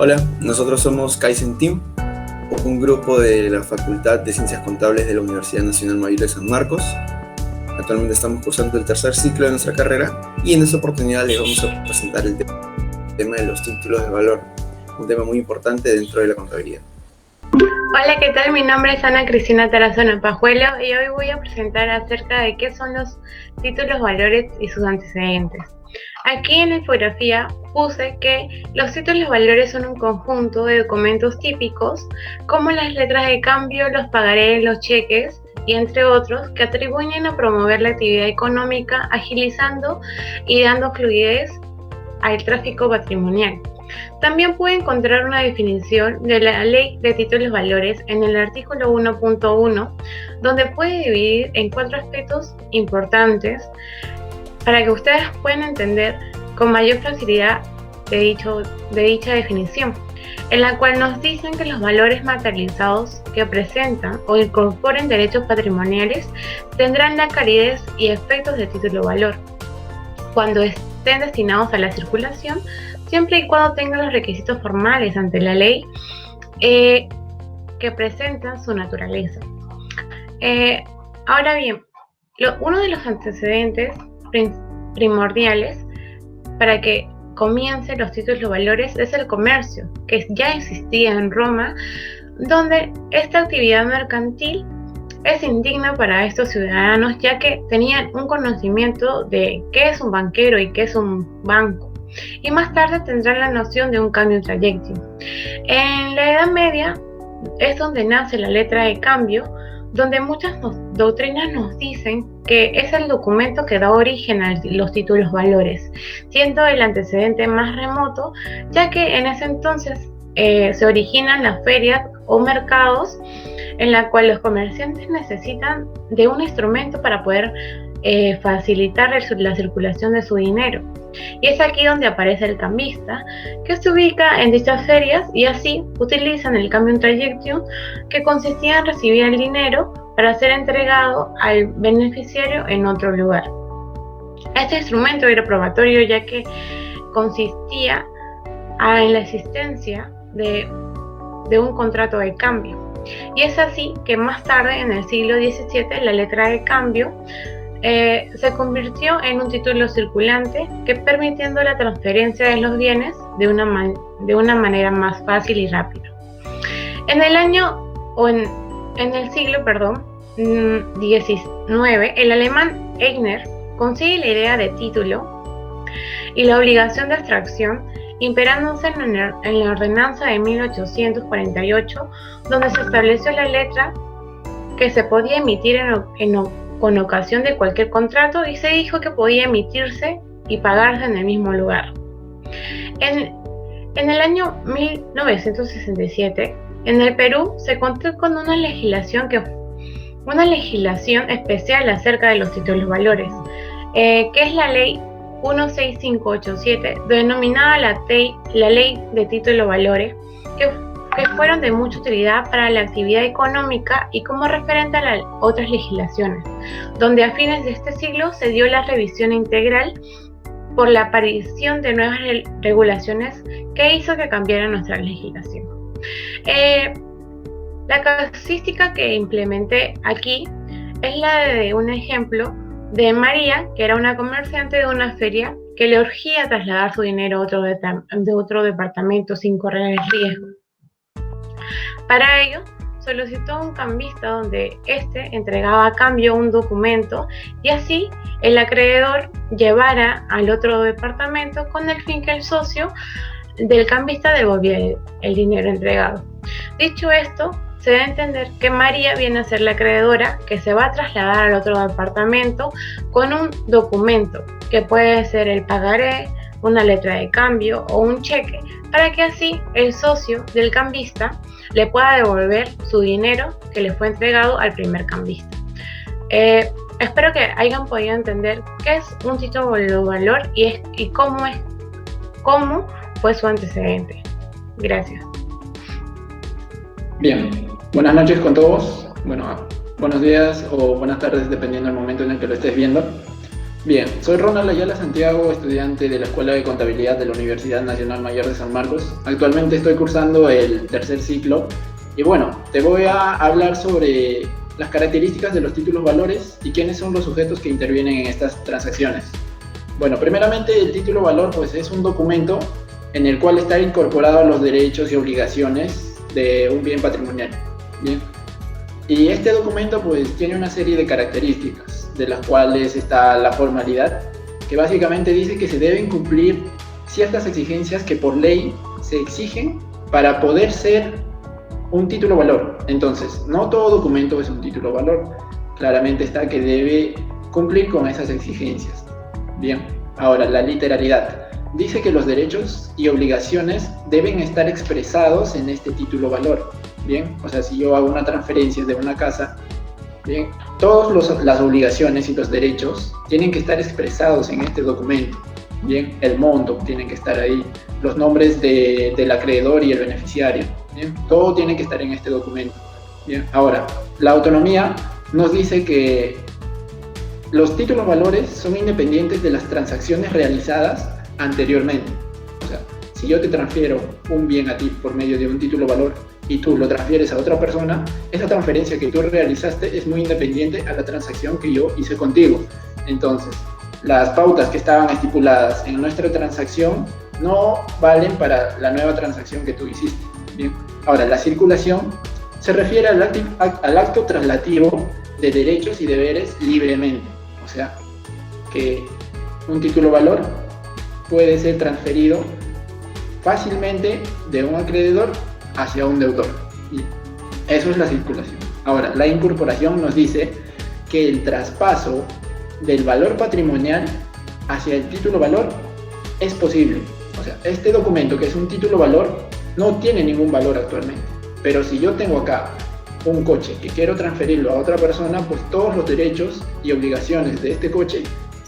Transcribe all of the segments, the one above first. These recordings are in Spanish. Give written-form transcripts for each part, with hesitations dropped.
Hola, nosotros somos Kaizen Team, un grupo de la Facultad de Ciencias Contables de la Universidad Nacional Mayor de San Marcos. Actualmente estamos cursando el tercer ciclo de nuestra carrera y en esta oportunidad les vamos a presentar el tema de los títulos de valor, un tema muy importante dentro de la contabilidad. Hola, ¿qué tal? Mi nombre es Ana Cristina Tarazona Pajuelo y hoy voy a presentar acerca de qué son los títulos valores y sus antecedentes. Aquí en la infografía puse que los títulos valores son un conjunto de documentos típicos como las letras de cambio, los pagarés, los cheques y entre otros que atribuyen a promover la actividad económica, agilizando y dando fluidez al tráfico patrimonial. También puede encontrar una definición de la Ley de Títulos Valores en el artículo 1.1, donde puede dividir en 4 aspectos importantes para que ustedes puedan entender con mayor facilidad de dicha definición, en la cual nos dicen que los valores materializados que presentan o incorporen derechos patrimoniales tendrán la calidez y efectos de título valor cuando estén destinados a la circulación, siempre y cuando tengan los requisitos formales ante la ley que presentan su naturaleza. Ahora bien, uno de los antecedentes primordiales para que comiencen los títulos valores es el comercio, que ya existía en Roma, donde esta actividad mercantil es indigna para estos ciudadanos, ya que tenían un conocimiento de qué es un banquero y qué es un banco, y más tarde tendrán la noción de un cambio trayecto. En la Edad Media es donde nace la letra de cambio, donde muchas doctrinas nos dicen que es el documento que da origen a los títulos valores, siendo el antecedente más remoto, ya que en ese entonces se originan las ferias o mercados en la cual los comerciantes necesitan de un instrumento para poder facilitar la circulación de su dinero. Y es aquí donde aparece el cambista, que se ubica en dichas ferias y así utilizan el cambio trayecto, que consistía en recibir el dinero para ser entregado al beneficiario en otro lugar. Este instrumento era probatorio, ya que consistía en la existencia de un contrato de cambio. Y es así que más tarde, en el siglo XVII, la letra de cambio se convirtió en un título circulante que permitiendo la transferencia de los bienes de una manera más fácil y rápida. En el siglo XIX, el alemán Eigner consigue la idea de título y la obligación de extracción, imperándose en la ordenanza de 1848, donde se estableció la letra que se podía emitir con ocasión de cualquier contrato y se dijo que podía emitirse y pagarse en el mismo lugar. En el año 1967, en el Perú se contó con una legislación especial acerca de los títulos valores, que es la Ley 16587, denominada la Ley de Títulos Valores, que fueron de mucha utilidad para la actividad económica y como referente a las otras legislaciones, donde a fines de este siglo se dio la revisión integral por la aparición de nuevas regulaciones que hizo que cambiara nuestra legislación. La casuística que implementé aquí es la de un ejemplo de María, que era una comerciante de una feria que le urgía trasladar su dinero a otro departamento sin correr el riesgo. Para ello, solicitó un cambista donde éste entregaba a cambio un documento y así el acreedor llevara al otro departamento con el fin que el socio del cambista devolviera el dinero entregado. Dicho esto, se debe entender que María viene a ser la acreedora que se va a trasladar al otro departamento con un documento, que puede ser el pagaré, una letra de cambio o un cheque, para que así el socio del cambista le pueda devolver su dinero que le fue entregado al primer cambista. Espero que hayan podido entender qué es un título de valor y cómo fue su antecedente. Gracias. Bien, buenas noches con todos. Bueno, buenos días o buenas tardes dependiendo del momento en el que lo estés viendo. Bien, soy Ronald Ayala Santiago, estudiante de la Escuela de Contabilidad de la Universidad Nacional Mayor de San Marcos. Actualmente estoy cursando el tercer ciclo y bueno, te voy a hablar sobre las características de los títulos valores y quiénes son los sujetos que intervienen en estas transacciones. Bueno, primeramente el título valor pues es un documento en el cual están incorporados los derechos y obligaciones de un bien patrimonial. Bien. Y este documento pues tiene una serie de características, de las cuales está la formalidad, que básicamente dice que se deben cumplir ciertas exigencias que por ley se exigen para poder ser un título valor. Entonces, no todo documento es un título valor. Claramente está que debe cumplir con esas exigencias. Bien, ahora la literalidad. Dice que los derechos y obligaciones deben estar expresados en este título valor. Bien, o sea, si yo hago una transferencia de una casa, bien, todas las obligaciones y los derechos tienen que estar expresados en este documento. Bien, el monto tiene que estar ahí, los nombres del acreedor y el beneficiario. Bien, todo tiene que estar en este documento. Bien, ahora, la autonomía nos dice que los títulos valores son independientes de las transacciones realizadas anteriormente. O sea, si yo te transfiero un bien a ti por medio de un título valor y tú lo transfieres a otra persona, esa transferencia que tú realizaste es muy independiente a la transacción que yo hice contigo. Entonces, las pautas que estaban estipuladas en nuestra transacción no valen para la nueva transacción que tú hiciste. Bien. Ahora, la circulación se refiere al acto traslativo de derechos y deberes libremente. O sea, que un título valor puede ser transferido fácilmente de un acreedor hacia un deudor. Y eso es la circulación. Ahora, la incorporación nos dice que el traspaso del valor patrimonial hacia el título valor es posible. O sea, este documento, que es un título valor, no tiene ningún valor actualmente. Pero si yo tengo acá un coche que quiero transferirlo a otra persona, pues todos los derechos y obligaciones de este coche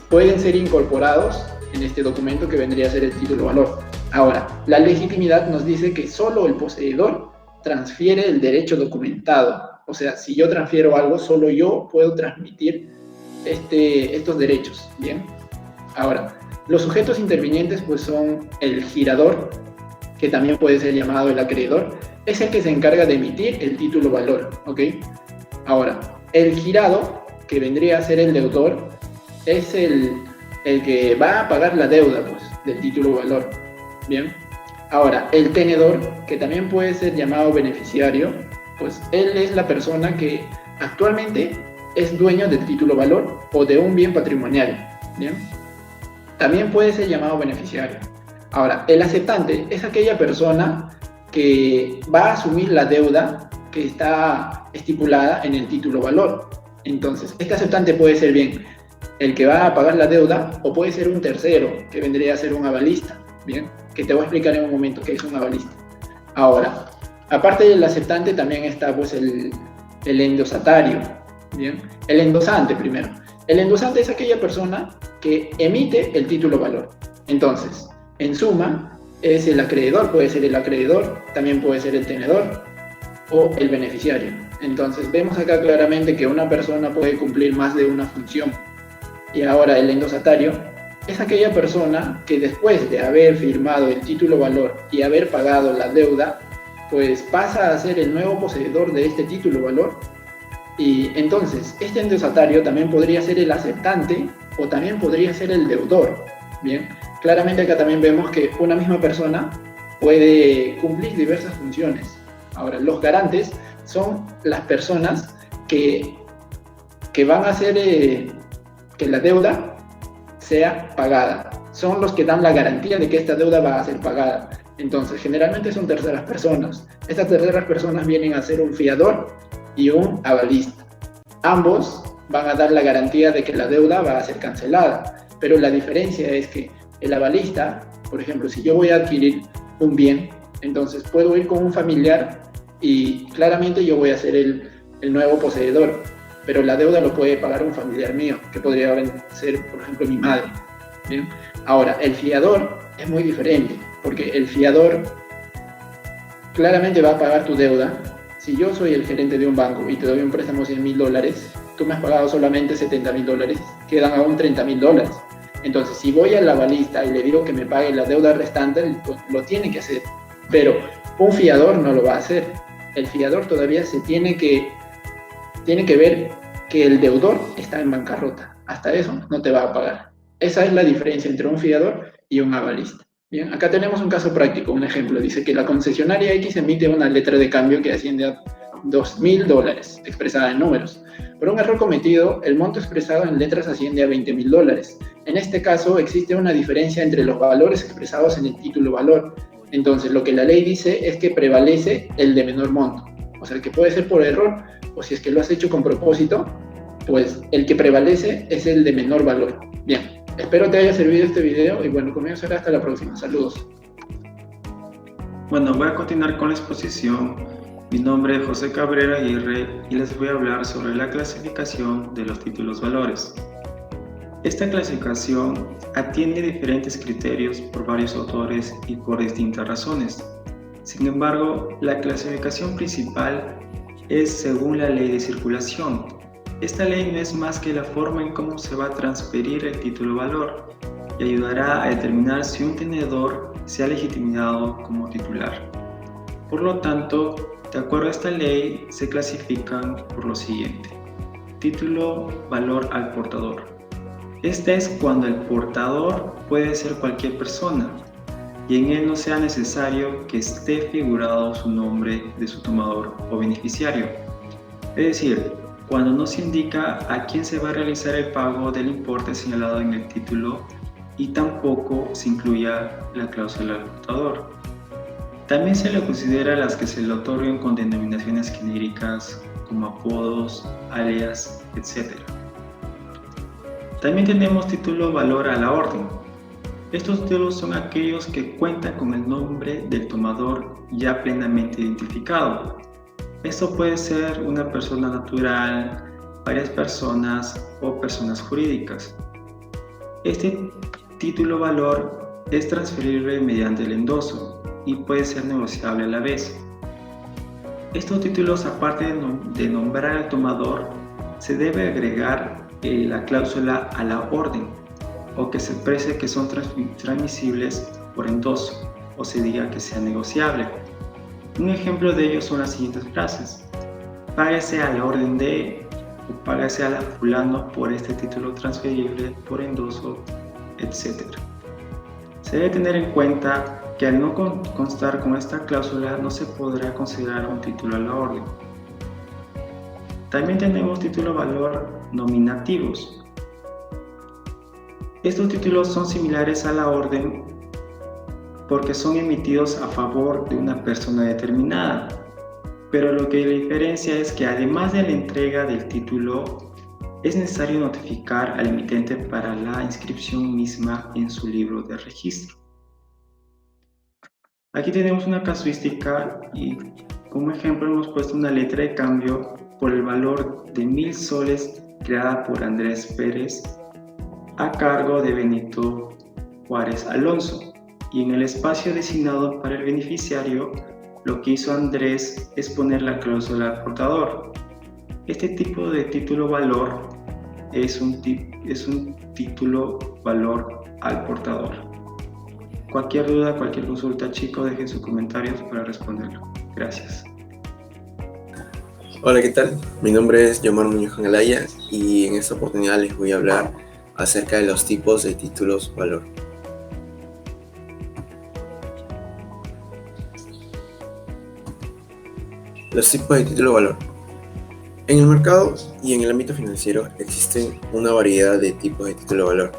pueden ser incorporados en este documento que vendría a ser el título valor. Ahora, la legitimidad nos dice que solo el poseedor transfiere el derecho documentado. O sea, si yo transfiero algo, solo yo puedo transmitir estos derechos. Bien. Ahora, los sujetos intervinientes pues son el girador, que también puede ser llamado el acreedor, es el que se encarga de emitir el título valor. ¿Ok? Ahora, el girado, que vendría a ser el deudor, es el que va a pagar la deuda pues, del título valor. Bien. Ahora, el tenedor, que también puede ser llamado beneficiario, pues él es la persona que actualmente es dueño del título valor o de un bien patrimonial. Bien. También puede ser llamado beneficiario. Ahora, el aceptante es aquella persona que va a asumir la deuda que está estipulada en el título valor. Entonces, este aceptante puede ser bien el que va a pagar la deuda o puede ser un tercero, que vendría a ser un avalista. Bien, que te voy a explicar en un momento qué es un avalista. Ahora, aparte del aceptante también está pues el endosatario. Bien, el endosante primero. El endosante es aquella persona que emite el título valor. Entonces, en suma, es el acreedor, puede ser el acreedor, también puede ser el tenedor o el beneficiario. Entonces, vemos acá claramente que una persona puede cumplir más de una función. Y ahora el endosatario es aquella persona que después de haber firmado el título valor y haber pagado la deuda, pues pasa a ser el nuevo poseedor de este título valor. Y entonces, este endosatario también podría ser el aceptante o también podría ser el deudor. Bien, claramente acá también vemos que una misma persona puede cumplir diversas funciones. Ahora, los garantes son las personas que van a hacer que la deuda sea pagada. Son los que dan la garantía de que esta deuda va a ser pagada. Entonces, generalmente son terceras personas. Estas terceras personas vienen a ser un fiador y un avalista. Ambos van a dar la garantía de que la deuda va a ser cancelada. Pero la diferencia es que el avalista, por ejemplo, si yo voy a adquirir un bien, entonces puedo ir con un familiar y claramente yo voy a ser el nuevo poseedor, pero la deuda lo puede pagar un familiar mío, que podría ser, por ejemplo, mi madre. ¿Bien? Ahora, el fiador es muy diferente, porque el fiador claramente va a pagar tu deuda. Si yo soy el gerente de un banco y te doy un préstamo de $100,000, tú me has pagado solamente $70,000, quedan aún $30.000. Entonces, si voy al avalista y le digo que me pague la deuda restante, lo tiene que hacer. Pero un fiador no lo va a hacer. El fiador todavía tiene que ver que el deudor está en bancarrota. Hasta eso no te va a pagar. Esa es la diferencia entre un fiador y un avalista. Bien, acá tenemos un caso práctico, un ejemplo. Dice que la concesionaria X emite una letra de cambio que asciende a $2.000, expresada en números. Por un error cometido, el monto expresado en letras asciende a $20.000. En este caso, existe una diferencia entre los valores expresados en el título valor. Entonces, lo que la ley dice es que prevalece el de menor monto. O sea, que puede ser por error, o si es que lo has hecho con propósito, pues el que prevalece es el de menor valor. Bien, espero te haya servido este video y bueno, conmigo será hasta la próxima. Saludos. Bueno, voy a continuar con la exposición. Mi nombre es José Cabrera Aguirre y les voy a hablar sobre la clasificación de los títulos valores. Esta clasificación atiende diferentes criterios por varios autores y por distintas razones. Sin embargo, la clasificación principal es según la ley de circulación. Esta ley no es más que la forma en cómo se va a transferir el título valor y ayudará a determinar si un tenedor se ha legitimado como titular. Por lo tanto, de acuerdo a esta ley, se clasifican por lo siguiente. Título valor al portador. Este es cuando el portador puede ser cualquier persona y en él no sea necesario que esté figurado su nombre de su tomador o beneficiario. Es decir, cuando no se indica a quién se va a realizar el pago del importe señalado en el título y tampoco se incluya la cláusula al portador. También se le considera a las que se le otorguen con denominaciones genéricas como apodos, alias, etc. También tenemos título valor a la orden. Estos títulos son aquellos que cuentan con el nombre del tomador ya plenamente identificado. Esto puede ser una persona natural, varias personas o personas jurídicas. Este título valor es transferible mediante el endoso y puede ser negociable a la vez. Estos títulos, aparte de nombrar al tomador, se debe agregar la cláusula a la orden o que se exprese que son transmisibles por endoso o se diga que sea negociable. Un ejemplo de ello son las siguientes frases: págase a la orden de, o págase a la fulano por este título transferible por endoso, etc. Se debe tener en cuenta que al no constar con esta cláusula no se podrá considerar un título a la orden. También tenemos título valor nominativos. Estos títulos son similares a la orden porque son emitidos a favor de una persona determinada, pero lo que la diferencia es que además de la entrega del título, es necesario notificar al emitente para la inscripción misma en su libro de registro. Aquí tenemos una casuística y como ejemplo hemos puesto una letra de cambio por el valor de 1.000 soles creada por Andrés Pérez a cargo de Benito Juárez Alonso, y en el espacio designado para el beneficiario lo que hizo Andrés es poner la cláusula al portador. Este tipo de título valor es un título valor al portador. Cualquier duda, cualquier consulta, chicos, dejen sus comentarios para responderlo. Gracias. Hola, ¿qué tal? Mi nombre es Yomar Muñoz Angalaya y en esta oportunidad les voy a hablar acerca de los tipos de títulos valor. Los tipos de título valor. En el mercado y en el ámbito financiero existen una variedad de tipos de título valor.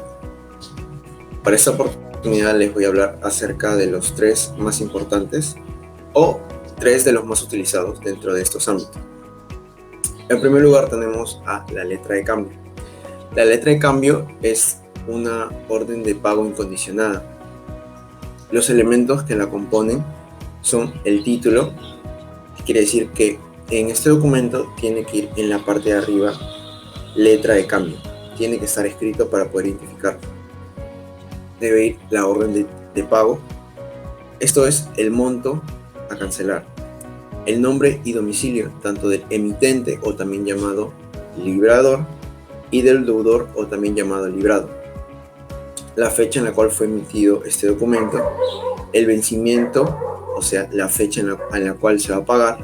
Para esta oportunidad les voy a hablar acerca de los 3 más importantes o 3 de los más utilizados dentro de estos ámbitos. En primer lugar tenemos a la letra de cambio. La letra de cambio es una orden de pago incondicionada. Los elementos que la componen son el título, que quiere decir que en este documento tiene que ir en la parte de arriba letra de cambio. Tiene que estar escrito para poder identificarlo. Debe ir la orden de pago. Esto es el monto a cancelar. El nombre y domicilio tanto del emitente o también llamado librador y del deudor, o también llamado librado, la fecha en la cual fue emitido este documento, el vencimiento, o sea, la fecha en la cual se va a pagar,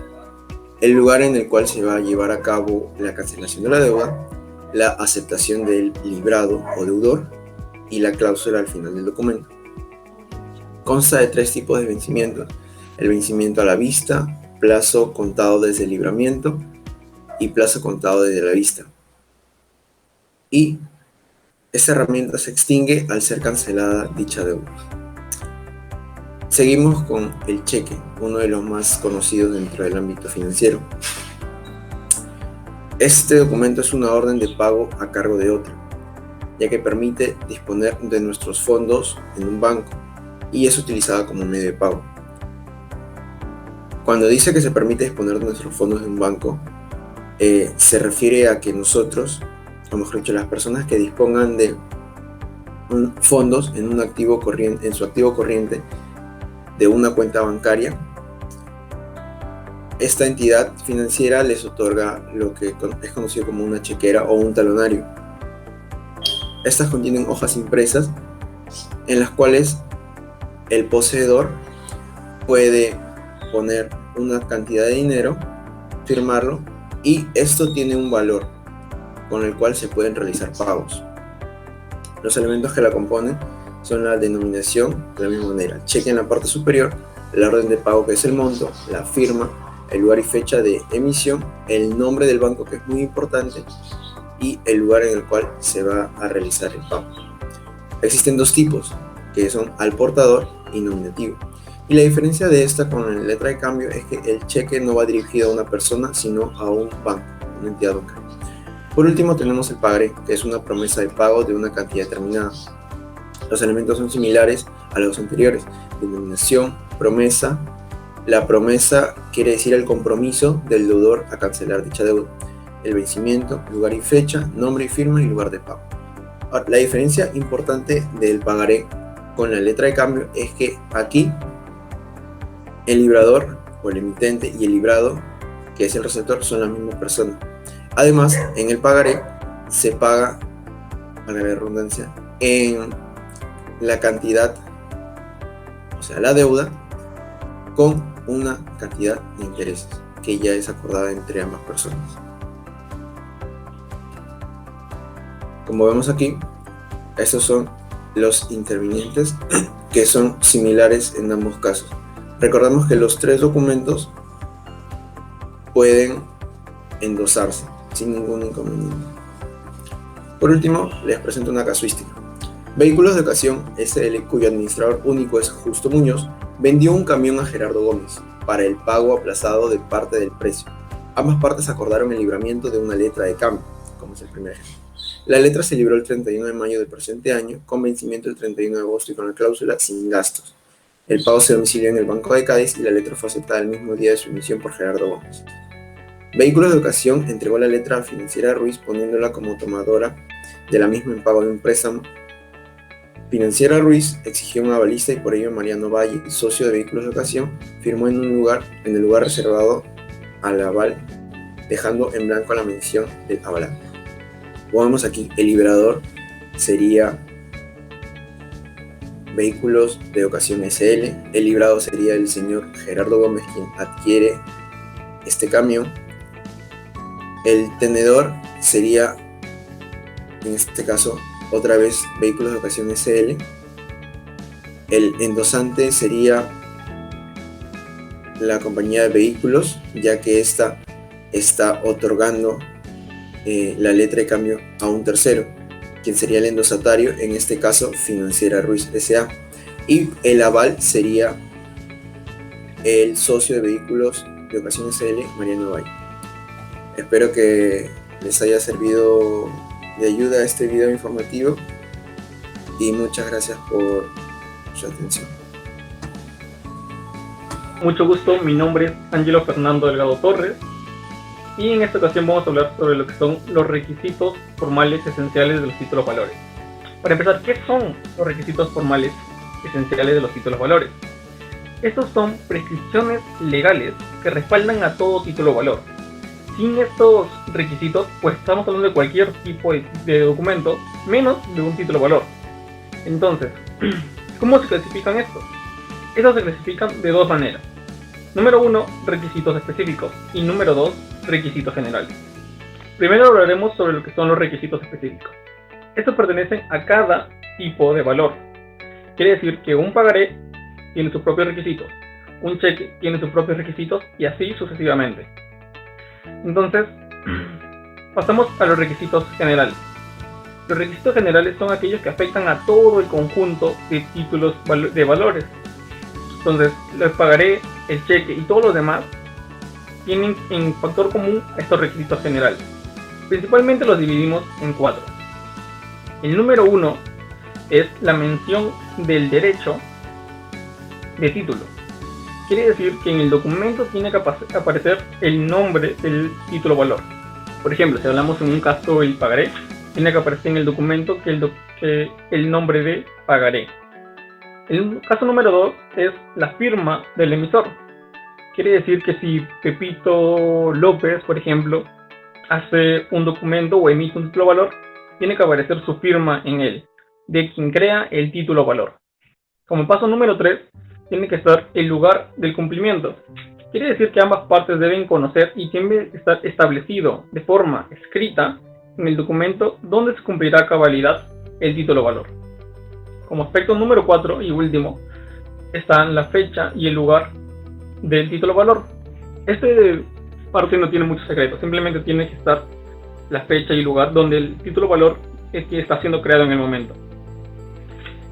el lugar en el cual se va a llevar a cabo la cancelación de la deuda, la aceptación del librado o deudor y la cláusula al final del documento. Consta de 3 tipos de vencimientos: el vencimiento a la vista, plazo contado desde el libramiento y plazo contado desde la vista. Y esta herramienta se extingue al ser cancelada dicha deuda. Seguimos con el cheque, uno de los más conocidos dentro del ámbito financiero. Este documento es una orden de pago a cargo de otro, ya que permite disponer de nuestros fondos en un banco y es utilizada como medio de pago. Cuando dice que se permite disponer de nuestros fondos en un banco, se refiere a que nosotros, o mejor dicho, las personas que dispongan de fondos en un activo corriente, en su activo corriente de una cuenta bancaria, esta entidad financiera les otorga lo que es conocido como una chequera o un talonario. Estas contienen hojas impresas en las cuales el poseedor puede poner una cantidad de dinero, firmarlo, y esto tiene un valor con el cual se pueden realizar pagos. Los elementos que la componen son la denominación, de la misma manera, cheque en la parte superior, la orden de pago, que es el monto, la firma, el lugar y fecha de emisión, el nombre del banco, que es muy importante, y el lugar en el cual se va a realizar el pago. Existen 2 tipos, que son al portador y nominativo. Y la diferencia de esta con la letra de cambio es que el cheque no va dirigido a una persona, sino a un banco, una entidad bancaria. Por último tenemos el pagaré, que es una promesa de pago de una cantidad determinada. Los elementos son similares a los anteriores: denominación, promesa. La promesa quiere decir el compromiso del deudor a cancelar dicha deuda. El vencimiento, lugar y fecha, nombre y firma y lugar de pago. Ahora, la diferencia importante del pagaré con la letra de cambio es que aquí el librador o el emitente y el librado, que es el receptor, son la misma persona. Además, en el pagaré se paga, para la redundancia, en la cantidad, o sea, la deuda, con una cantidad de intereses que ya es acordada entre ambas personas. Como vemos aquí, estos son los intervinientes, que son similares en ambos casos. Recordemos que los 3 documentos pueden endosarse sin ningún inconveniente. Por último, les presento una casuística. Vehículos de Ocasión SL, cuyo administrador único es Justo Muñoz, vendió un camión a Gerardo Gómez para el pago aplazado de parte del precio. Ambas partes acordaron el libramiento de una letra de cambio, como es el primer ejemplo. La letra se libró el 31 de mayo del presente año, con vencimiento el 31 de agosto y con la cláusula sin gastos. El pago se domicilió en el Banco de Cádiz y la letra fue aceptada el mismo día de su emisión por Gerardo Gómez. Vehículos de Ocasión entregó la letra a Financiera Ruiz, poniéndola como tomadora de la misma en pago de un préstamo. Financiera Ruiz exigió un avalista y por ello Mariano Valle, socio de Vehículos de Ocasión, firmó en el lugar reservado al aval, dejando en blanco la mención del avalante. Como vemos aquí, el liberador sería Vehículos de Ocasión SL, el librado sería el señor Gerardo Gómez, quien adquiere este camión. El tenedor sería, en este caso, otra vez Vehículos de Ocasión SL. El endosante sería la compañía de vehículos, ya que esta está otorgando la letra de cambio a un tercero, quien sería el endosatario, en este caso Financiera Ruiz S.A. Y el aval sería el socio de Vehículos de Ocasión SL, Mariano Valle. Espero que les haya servido de ayuda a este video informativo y muchas gracias por su atención. Mucho gusto, mi nombre es Ángelo Fernando Delgado Torres y en esta ocasión vamos a hablar sobre lo que son los requisitos formales esenciales de los títulos valores. Para empezar, ¿qué son los requisitos formales esenciales de los títulos valores? Estos son prescripciones legales que respaldan a todo título valor. sin estos requisitos, pues estamos hablando de cualquier tipo de documento, menos de un título valor. Entonces, ¿cómo se clasifican estos? Estos se clasifican de dos maneras. Número 1, requisitos específicos, y número 2, requisitos generales. Primero hablaremos sobre lo que son los requisitos específicos. Estos pertenecen a cada tipo de valor. Quiere decir que un pagaré tiene sus propios requisitos, un cheque tiene sus propios requisitos y así sucesivamente. Entonces, pasamos a los requisitos generales. Los requisitos generales son aquellos que afectan a todo el conjunto de títulos de valores. Entonces, el pagaré, el cheque y todos los demás tienen en factor común estos requisitos generales. Principalmente los dividimos en 4. El número 1 es la mención del derecho de título. Quiere decir que en el documento tiene que aparecer el nombre del título valor. Por ejemplo, si hablamos en un caso del pagaré, tiene que aparecer en el documento que el nombre de pagaré. El caso número 2 es la firma del emisor. Quiere decir que si Pepito López, por ejemplo, hace un documento o emite un título valor, tiene que aparecer su firma en él, de quien crea el título valor. Como paso número 3, tiene que estar el lugar del cumplimiento. Quiere decir que ambas partes deben conocer y debe estar establecido de forma escrita en el documento donde se cumplirá a cabalidad el título valor. Como aspecto número 4 y último, están la fecha y el lugar del título valor. Este parte no tiene mucho secreto, simplemente tiene que estar la fecha y el lugar donde el título valor es que está siendo creado en el momento.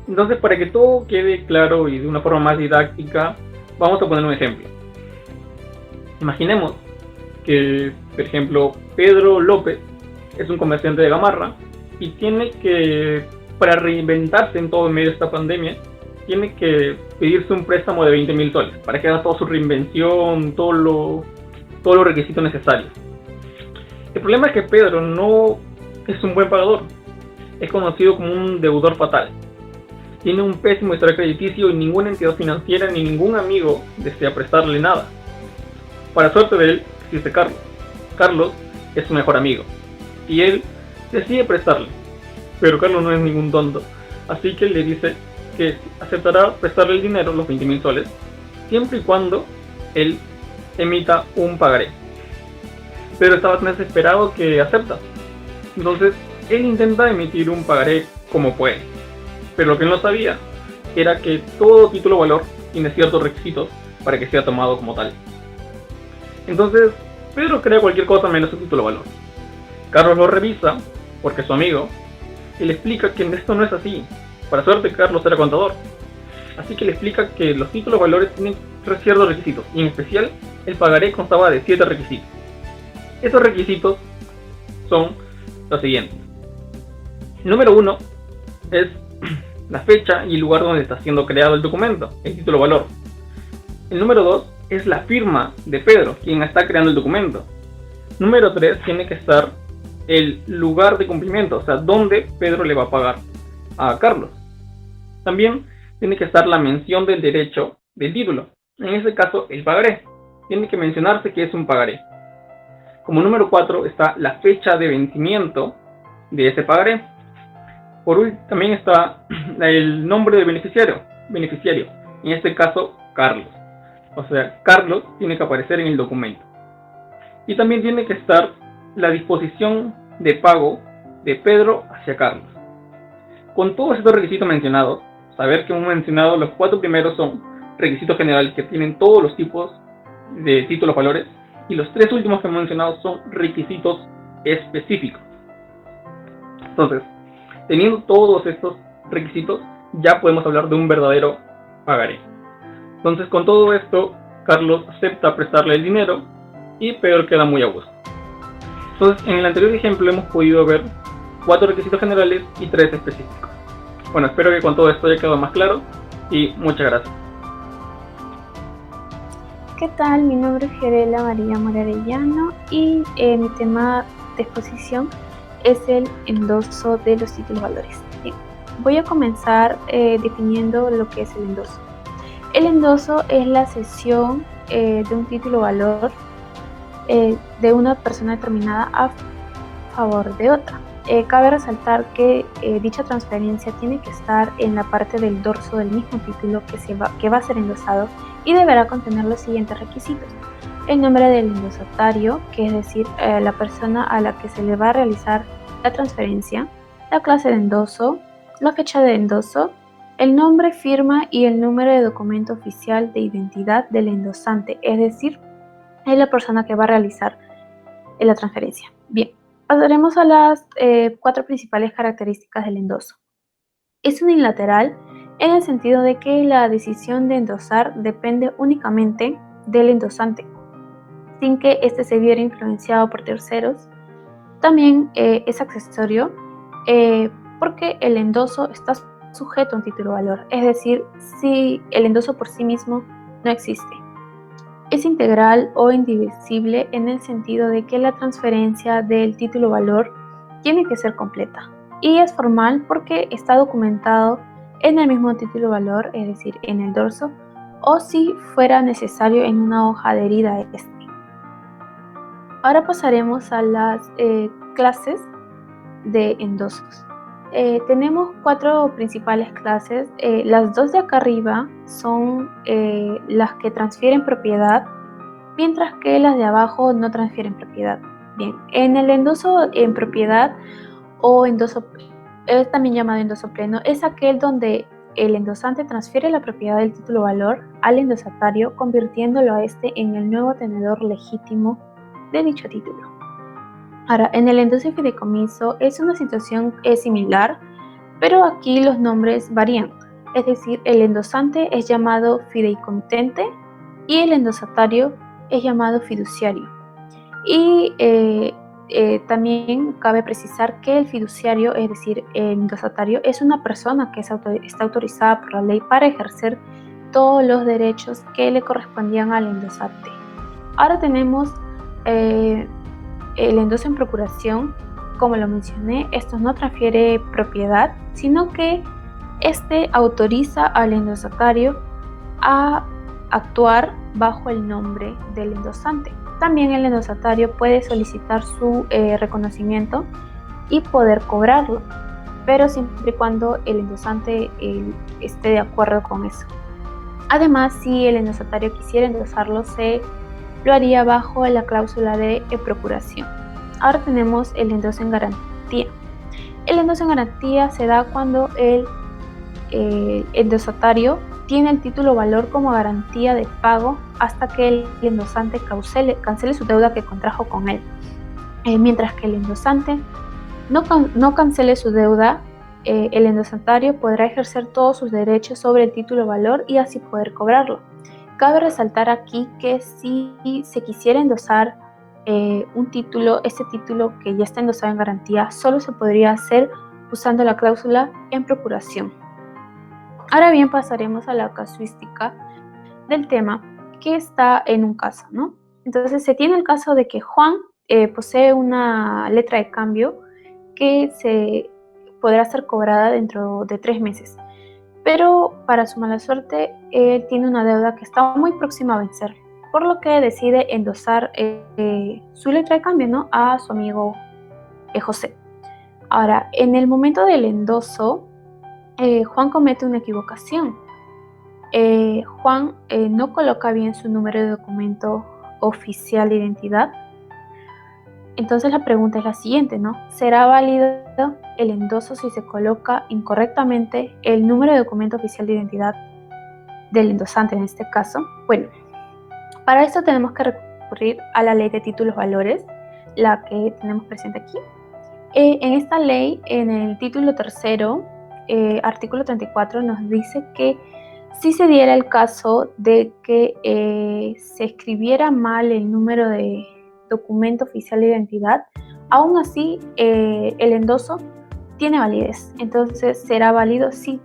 Entonces, para que todo quede claro y de una forma más didáctica, vamos a poner un ejemplo. Imaginemos que, por ejemplo, Pedro López es un comerciante de Gamarra y tiene que, para reinventarse en todo en medio de esta pandemia, tiene que pedirse un préstamo de 20.000 soles para que haga toda su reinvención, todos los requisitos necesarios. El problema es que Pedro no es un buen pagador, es conocido como un deudor fatal. Tiene un pésimo historial crediticio y ninguna entidad financiera ni ningún amigo desea prestarle nada. Para suerte de él, existe Carlos. Carlos es su mejor amigo y él decide prestarle, pero Carlos no es ningún tonto, así que le dice que aceptará prestarle el dinero, los 20.000 soles, siempre y cuando él emita un pagaré. Pero estaba tan desesperado que acepta. Entonces él intenta emitir un pagaré como puede, pero lo que él no sabía era que todo título valor tiene ciertos requisitos para que sea tomado como tal. Entonces Pedro crea cualquier cosa menos un título valor. Carlos lo revisa porque es su amigo y le explica que esto no es así. Para suerte Carlos era contador, así que le explica que los títulos valores tienen ciertos requisitos, y en especial el pagaré constaba de 7 requisitos. Esos requisitos son los siguientes. El número 1 es la fecha y el lugar donde está siendo creado el documento, el título valor. El número 2 es la firma de Pedro, quien está creando el documento. Número 3 tiene que estar el lugar de cumplimiento, o sea, donde Pedro le va a pagar a Carlos. También tiene que estar la mención del derecho del título, en este caso el pagaré. Tiene que mencionarse que es un pagaré. Como número 4 está la fecha de vencimiento de ese pagaré. Por último también está el nombre del beneficiario, en este caso Carlos. O sea, Carlos tiene que aparecer en el documento. Y también tiene que estar la disposición de pago de Pedro hacia Carlos. Con todos estos requisitos mencionados, saber que hemos mencionado los 4 primeros son requisitos generales que tienen todos los tipos de títulos valores, y los 3 últimos que hemos mencionado son requisitos específicos. Entonces, teniendo todos estos requisitos, ya podemos hablar de un verdadero pagaré. Entonces, con todo esto, Carlos acepta prestarle el dinero y Pedro queda muy a gusto. Entonces, en el anterior ejemplo hemos podido ver 4 requisitos generales y 3 específicos. Bueno, espero que con todo esto haya quedado más claro y muchas gracias. ¿Qué tal? Mi nombre es Fiorella María Morarellano y mi tema de exposición es el endoso de los títulos valores. Bien, voy a comenzar definiendo lo que es el endoso. El endoso es la cesión de un título valor de una persona determinada a favor de otra. Cabe resaltar que dicha transferencia tiene que estar en la parte del dorso del mismo título que va a ser endosado y deberá contener los siguientes requisitos: el nombre del endosatario, que es decir, la persona a la que se le va a realizar la transferencia, la clase de endoso, la fecha de endoso, el nombre, firma y el número de documento oficial de identidad del endosante, es decir, es la persona que va a realizar la transferencia. Bien, pasaremos a las 4 principales características del endoso. Es unilateral en el sentido de que la decisión de endosar depende únicamente del endosante, sin que éste se viera influenciado por terceros. También es accesorio porque el endoso está sujeto a un título valor, es decir, si el endoso por sí mismo no existe. Es integral o indivisible en el sentido de que la transferencia del título valor tiene que ser completa. Y es formal porque está documentado en el mismo título valor, es decir, en el dorso, o si fuera necesario en una hoja adherida a este. Ahora pasaremos a las clases de endosos. Tenemos 4 principales clases. Las 2 de acá arriba son las que transfieren propiedad, mientras que las de abajo no transfieren propiedad. Bien, en el endoso en propiedad o endoso, es también llamado endoso pleno, es aquel donde el endosante transfiere la propiedad del título valor al endosatario, convirtiéndolo a este en el nuevo tenedor legítimo de dicho título. Ahora, en el endoso y fideicomiso es una situación similar, pero aquí los nombres varían. Es decir, el endosante es llamado fideicomitente y el endosatario es llamado fiduciario. Y también cabe precisar que el fiduciario, es decir, el endosatario, es una persona que está autorizada por la ley para ejercer todos los derechos que le correspondían al endosante. Ahora tenemos el endoso en procuración. Como lo mencioné, esto no transfiere propiedad, sino que este autoriza al endosatario a actuar bajo el nombre del endosante. También el endosatario puede solicitar su reconocimiento y poder cobrarlo, pero siempre y cuando el endosante esté de acuerdo con eso. Además, si el endosatario quisiera endosarlo, lo haría bajo la cláusula de procuración. Ahora tenemos el endoso en garantía. El endoso en garantía se da cuando el endosatario tiene el título valor como garantía de pago hasta que el endosante cancele su deuda que contrajo con él. Mientras que el endosante no cancele su deuda, el endosatario podrá ejercer todos sus derechos sobre el título valor y así poder cobrarlo. Cabe resaltar aquí que si se quisiera endosar un título, este título que ya está endosado en garantía, solo se podría hacer usando la cláusula en procuración. Ahora bien, pasaremos a la casuística del tema, que está en un caso, ¿no? Entonces, se tiene el caso de que Juan posee una letra de cambio que se podrá ser cobrada dentro de 3 meses. Pero para su mala suerte, él tiene una deuda que está muy próxima a vencer, por lo que decide endosar su letra de cambio, ¿no?, a su amigo José. Ahora, en el momento del endoso, Juan comete una equivocación. Juan no coloca bien su número de documento oficial de identidad. Entonces la pregunta es la siguiente, ¿no? ¿Será válido el endoso si se coloca incorrectamente el número de documento oficial de identidad del endosante en este caso? Bueno, para esto tenemos que recurrir a la ley de títulos valores, la que tenemos presente aquí. En esta ley, en el título tercero, artículo 34, nos dice que si se diera el caso de que se escribiera mal el número de documento oficial de identidad, aún así el endoso tiene validez. Entonces, ¿será válido? Sí,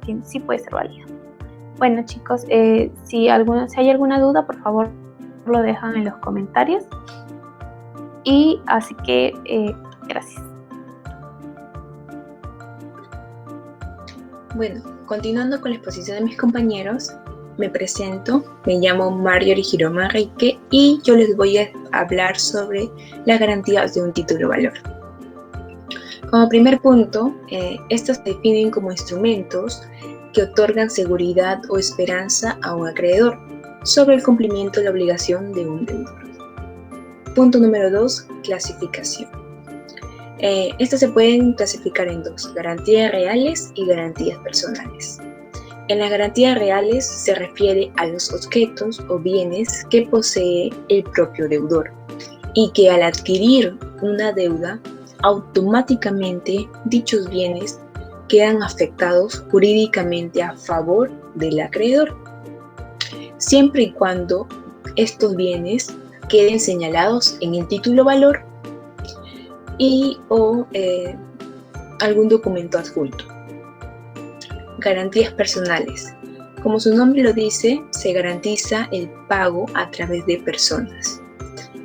puede ser válido. Bueno, chicos, si hay alguna duda, por favor lo dejan en los comentarios. Y así que gracias. Bueno, continuando con la exposición de mis compañeros, me presento, me llamo Marjorie Girón Manrique y yo les voy a hablar sobre las garantías de un título valor. Como primer punto, estas se definen como instrumentos que otorgan seguridad o esperanza a un acreedor sobre el cumplimiento de la obligación de un deudor. Punto número 2, clasificación. Estas se pueden clasificar en dos, garantías reales y garantías personales. En las garantías reales se refiere a los objetos o bienes que posee el propio deudor y que al adquirir una deuda, automáticamente dichos bienes quedan afectados jurídicamente a favor del acreedor, siempre y cuando estos bienes queden señalados en el título valor y o algún documento adjunto. Garantías personales. Como su nombre lo dice, se garantiza el pago a través de personas.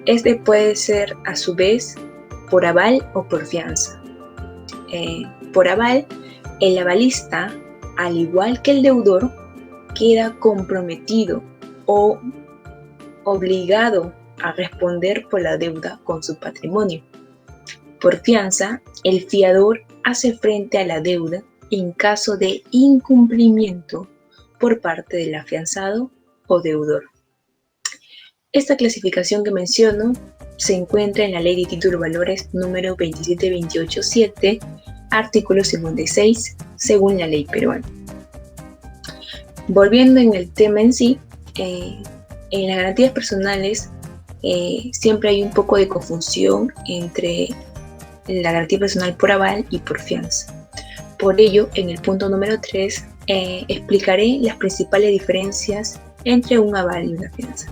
Este puede ser a su vez por aval o por fianza. Por aval, el avalista, al igual que el deudor, queda comprometido o obligado a responder por la deuda con su patrimonio. Por fianza, el fiador hace frente a la deuda en caso de incumplimiento por parte del afianzado o deudor. Esta clasificación que menciono se encuentra en la Ley de Títulos Valores número 27287, artículo 56, según la ley peruana. Volviendo en el tema en sí, en las garantías personales siempre hay un poco de confusión entre la garantía personal por aval y por fianza. Por ello, en el punto número 3, explicaré las principales diferencias entre un aval y una fianza.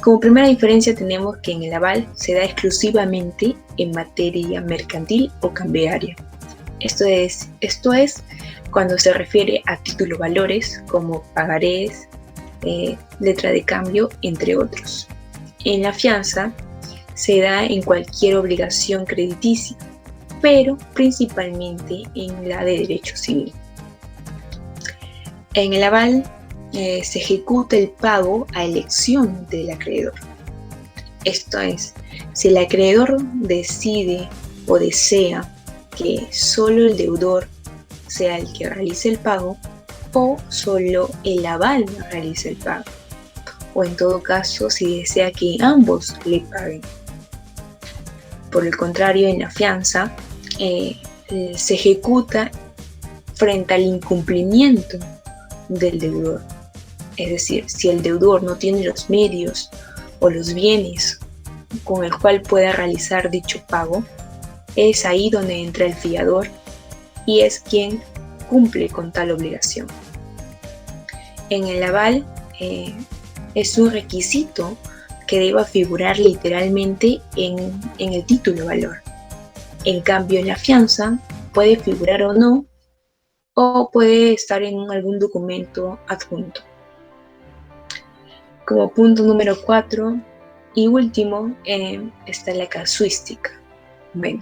Como primera diferencia tenemos que en el aval se da exclusivamente en materia mercantil o cambiaria. Esto es cuando se refiere a títulos valores como pagarés, letra de cambio, entre otros. En la fianza se da en cualquier obligación crediticia, pero principalmente en la de derecho civil. En el aval se ejecuta el pago a elección del acreedor. Esto es, si el acreedor decide o desea que solo el deudor sea el que realice el pago o solo el aval realice el pago, o en todo caso si desea que ambos le paguen. Por el contrario, en la fianza se ejecuta frente al incumplimiento del deudor. Es decir, si el deudor no tiene los medios o los bienes con el cual pueda realizar dicho pago, es ahí donde entra el fiador y es quien cumple con tal obligación. En el aval es un requisito que deba figurar literalmente en el título valor. En cambio, en la fianza puede figurar o no, o puede estar en algún documento adjunto. Como punto número 4 y último está la casuística. Bueno,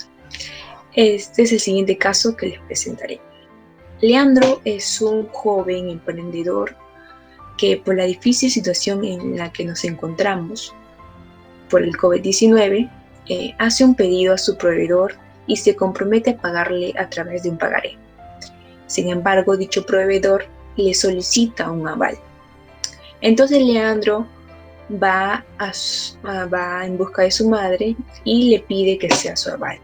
este es el siguiente caso que les presentaré. Leandro es un joven emprendedor que por la difícil situación en la que nos encontramos por el COVID-19, hace un pedido a su proveedor y se compromete a pagarle a través de un pagaré. Sin embargo, dicho proveedor le solicita un aval. Entonces Leandro va en busca de su madre y le pide que sea su aval.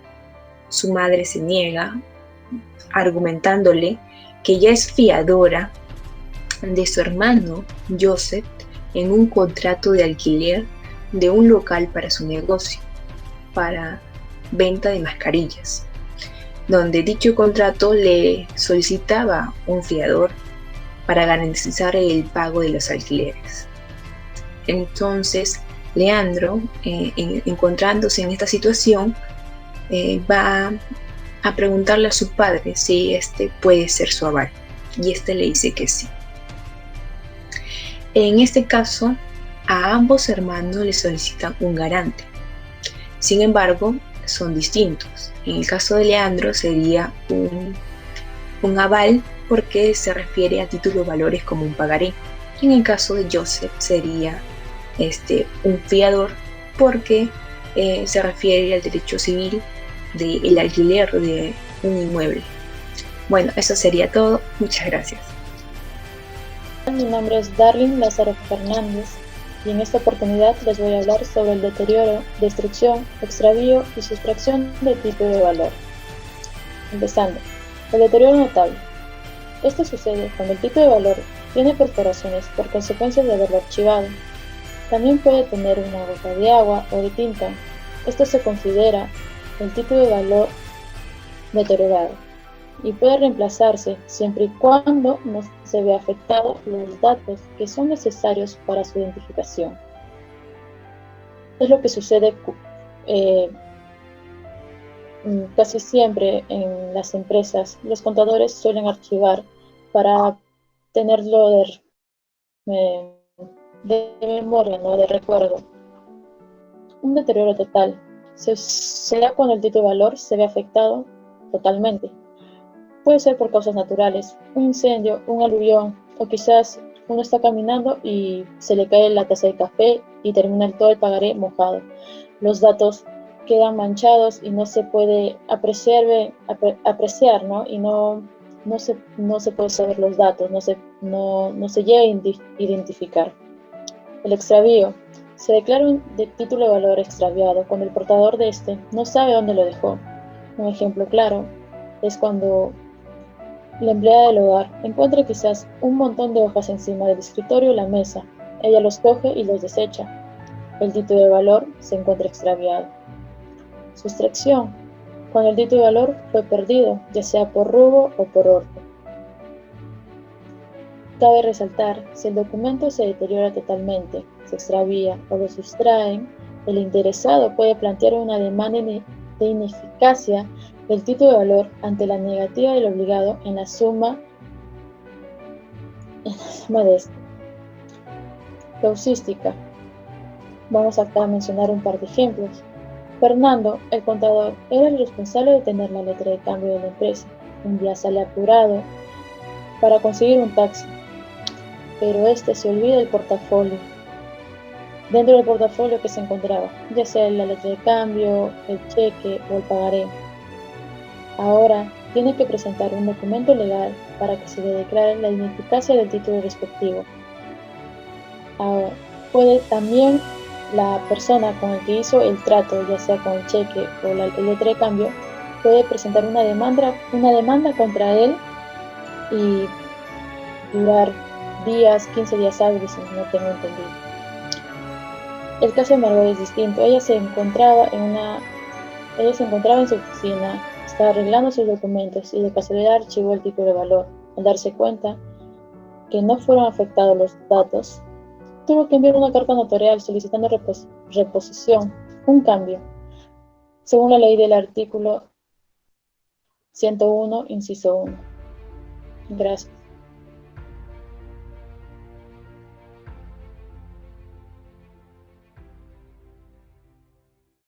Su madre se niega, argumentándole que ya es fiadora de su hermano Joseph en un contrato de alquiler de un local para su negocio, para venta de mascarillas, donde dicho contrato le solicitaba un fiador para garantizar el pago de los alquileres. Entonces, Leandro, encontrándose en esta situación, va a preguntarle a su padre si este puede ser su aval, y este le dice que sí. En este caso, a ambos hermanos le solicitan un garante. Sin embargo, son distintos. En el caso de Leandro sería un aval porque se refiere a títulos valores como un pagaré. En el caso de Joseph sería un fiador, porque se refiere al derecho civil del alquiler de un inmueble. Bueno, eso sería todo. Muchas gracias. Mi nombre es Darlene Lázaro Fernández y en esta oportunidad les voy a hablar sobre el deterioro, destrucción, extravío y sustracción de título de valor. Empezando, el deterioro notable. Esto sucede cuando el título de valor tiene perforaciones por consecuencia de haberlo archivado. También puede tener una gota de agua o de tinta. Esto se considera el título de valor deteriorado y puede reemplazarse siempre y cuando no se vea afectado los datos que son necesarios para su identificación. Es lo que sucede casi siempre en las empresas. Los contadores suelen archivar para tenerlo de memoria, ¿no? De recuerdo. Un deterioro total se da cuando el título de valor se ve afectado totalmente. Puede ser por causas naturales, un incendio, un aluvión, o quizás uno está caminando y se le cae la taza de café y termina todo el pagaré mojado. Los datos quedan manchados y no se puede apreciar, ¿no? Y no se puede saber los datos, no se llega a identificar. El extravío. Se declara un título de valor extraviado cuando el portador de este no sabe dónde lo dejó. Un ejemplo claro es cuando la empleada del hogar encuentra quizás un montón de hojas encima del escritorio o la mesa. Ella los coge y los desecha. El título de valor se encuentra extraviado. Sustracción. Cuando el título de valor fue perdido, ya sea por robo o por hurto. Cabe resaltar, si el documento se deteriora totalmente, se extravía o lo sustraen, el interesado puede plantear una demanda de ineficacia del título de valor ante la negativa del obligado en la suma de esto. Causística. Vamos acá a mencionar un par de ejemplos. Fernando, el contador, era el responsable de tener la letra de cambio de la empresa. Un día sale apurado para conseguir un taxi, pero este se olvida el portafolio. Dentro del portafolio que se encontraba, ya sea la letra de cambio, el cheque o el pagaré. Ahora tiene que presentar un documento legal para que se le declare la ineficacia del título respectivo. Ahora, puede también la persona con el que hizo el trato, ya sea con el cheque o la letra de cambio, puede presentar una demanda contra él y durar días, 15 días hábiles, si no tengo entendido. El caso de Margot es distinto. Ella se encontraba en su oficina, estaba arreglando sus documentos y de casualidad archivó el título de valor. Al darse cuenta que no fueron afectados los datos, tuvo que enviar una carta notarial solicitando reposición, un cambio, según la ley del artículo 101, inciso 1. Gracias.